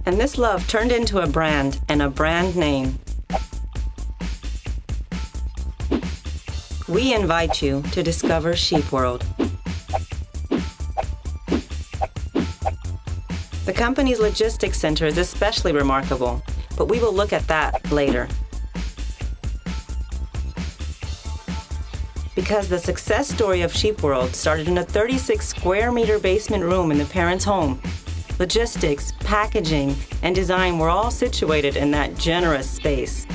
And this love turned into a brand and a brand name. We invite you to discover sheepworld. The company's logistics center is especially remarkable, but we will look at that later. Because the success story of sheepworld started in a 36 square meter basement room in the parents' home. Logistics, packaging, and design were all situated in that generous space.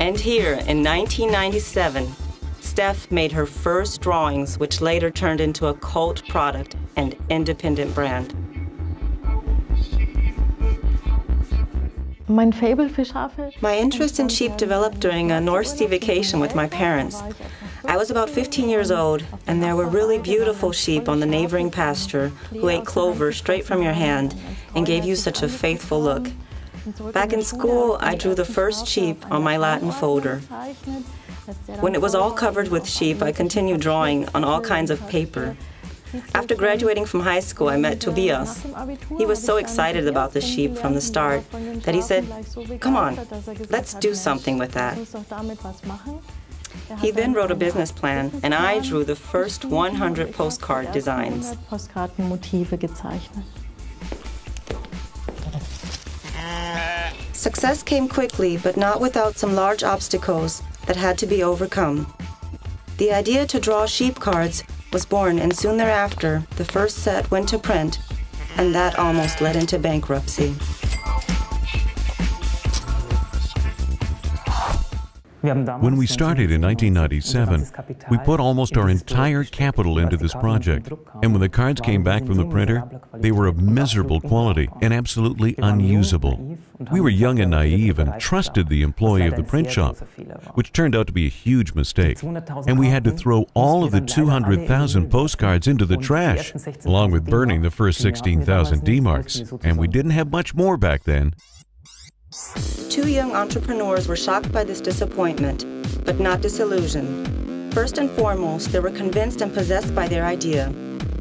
And here, in 1997, Steph made her first drawings, which later turned into a cult product and independent brand. My interest in sheep developed during a North Sea vacation with my parents. I was about 15 years old, and there were really beautiful sheep on the neighboring pasture who ate clover straight from your hand and gave you such a faithful look. Back in school, I drew the first sheep on my Latin folder. When it was all covered with sheep, I continued drawing on all kinds of paper. After graduating from high school, I met Tobias. He was so excited about the sheep from the start that he said, "Come on, let's do something with that." He then wrote a business plan, and I drew the first 100 postcard designs. Success came quickly, but not without some large obstacles that had to be overcome. The idea to draw sheep cards was born, and soon thereafter, the first set went to print, and that almost led into bankruptcy. When we started in 1997, we put almost our entire capital into this project. And when the cards came back from the printer, they were of miserable quality and absolutely unusable. We were young and naive and trusted the employee of the print shop, which turned out to be a huge mistake. And we had to throw all of the 200,000 postcards into the trash, along with burning the first 16,000 D-marks. And we didn't have much more back then. Two young entrepreneurs were shocked by this disappointment, but not disillusioned. First and foremost, they were convinced and possessed by their idea.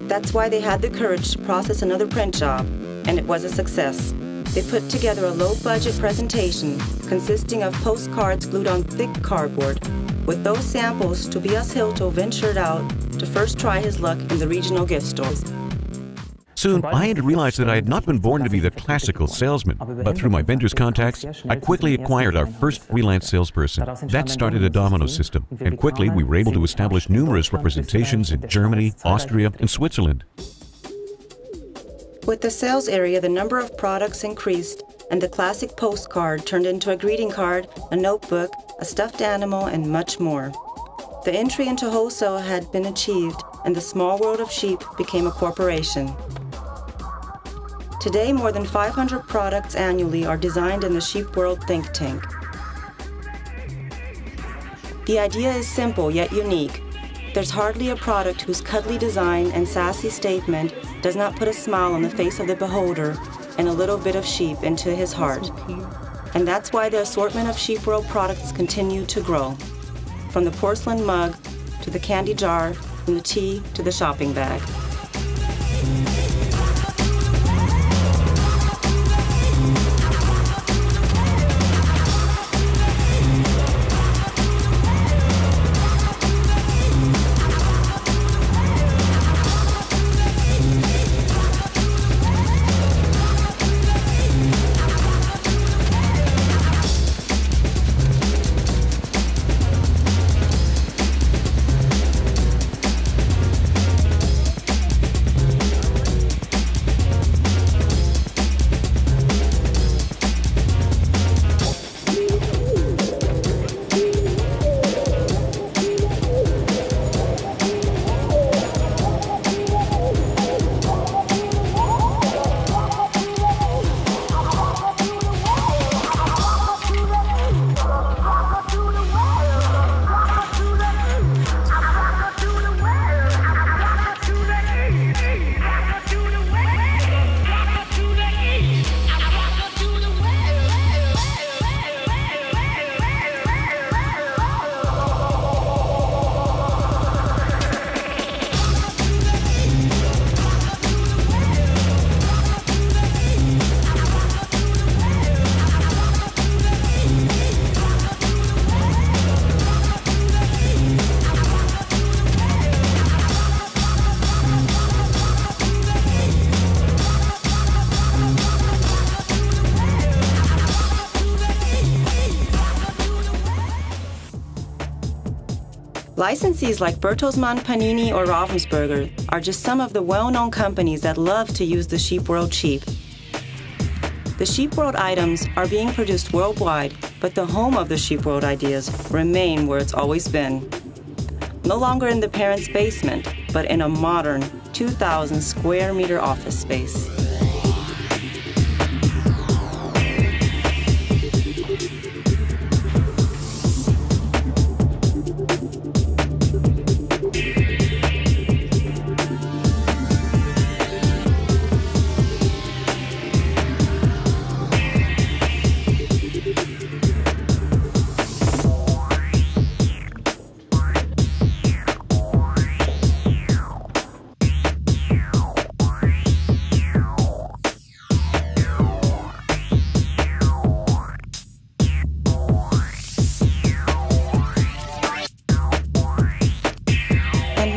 That's why they had the courage to process another print job, and it was a success. They put together a low-budget presentation consisting of postcards glued on thick cardboard. With those samples, Tobias Hilto ventured out to first try his luck in the regional gift stores. Soon, I had realized that I had not been born to be the classical salesman, but through my vendor's contacts, I quickly acquired our first freelance salesperson. That started a domino system, and quickly we were able to establish numerous representations in Germany, Austria, and Switzerland. With the sales area, the number of products increased, and the classic postcard turned into a greeting card, a notebook, a stuffed animal, and much more. The entry into wholesale had been achieved, and the small world of sheep became a corporation. Today, more than 500 products annually are designed in the sheepworld think tank. The idea is simple yet unique. There's hardly a product whose cuddly design and sassy statement does not put a smile on the face of the beholder and a little bit of sheep into his heart. And that's why the assortment of sheepworld products continue to grow. From the porcelain mug to the candy jar, from the tea to the shopping bag. Licensees like Bertelsmann, Panini, or Ravensburger are just some of the well-known companies that love to use the sheepworld sheep. The sheepworld items are being produced worldwide, but the home of the sheepworld ideas remain where it's always been. No longer in the parents' basement, but in a modern 2,000 square meter office space.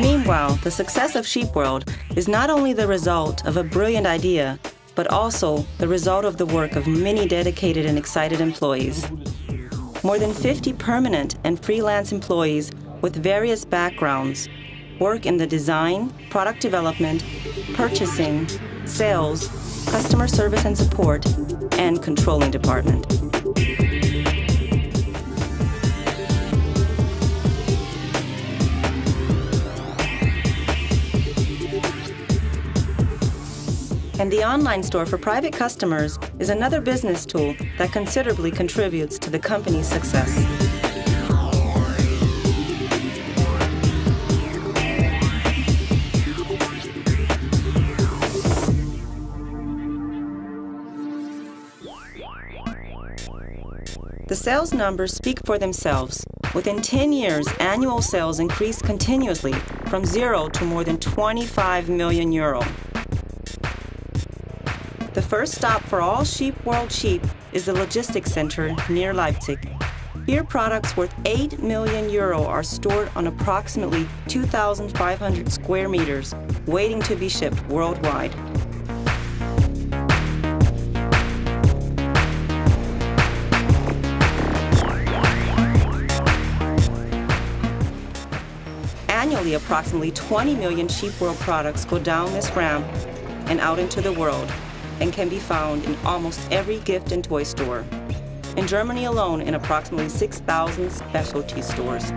Meanwhile, the success of sheepworld is not only the result of a brilliant idea, but also the result of the work of many dedicated and excited employees. More than 50 permanent and freelance employees with various backgrounds work in the design, product development, purchasing, sales, customer service and support, and controlling department. And the online store for private customers is another business tool that considerably contributes to the company's success. The sales numbers speak for themselves. Within 10 years, annual sales increased continuously from 0 to more than 25 million euro. The first stop for all sheepworld sheep is the logistics center near Leipzig. Here, products worth 8 million euro are stored on approximately 2,500 square meters, waiting to be shipped worldwide. Annually, approximately 20 million sheepworld products go down this ramp and out into the world, and can be found in almost every gift and toy store. In Germany alone, in approximately 6,000 specialty stores.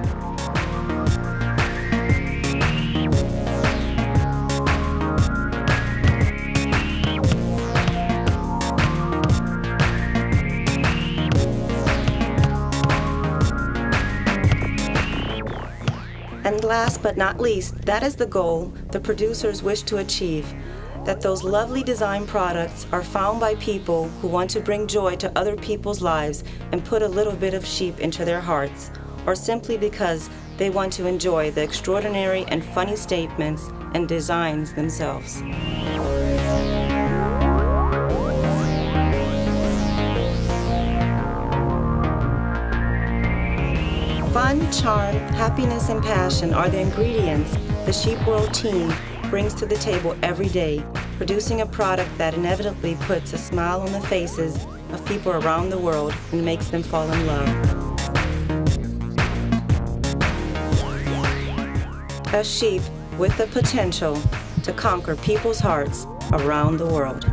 And last but not least, that is the goal the producers wish to achieve, that those lovely design products are found by people who want to bring joy to other people's lives and put a little bit of sheep into their hearts, or simply because they want to enjoy the extraordinary and funny statements and designs themselves. Fun, charm, happiness, and passion are the ingredients the sheepworld team brings to the table every day, producing a product that inevitably puts a smile on the faces of people around the world and makes them fall in love. A sheep with the potential to conquer people's hearts around the world.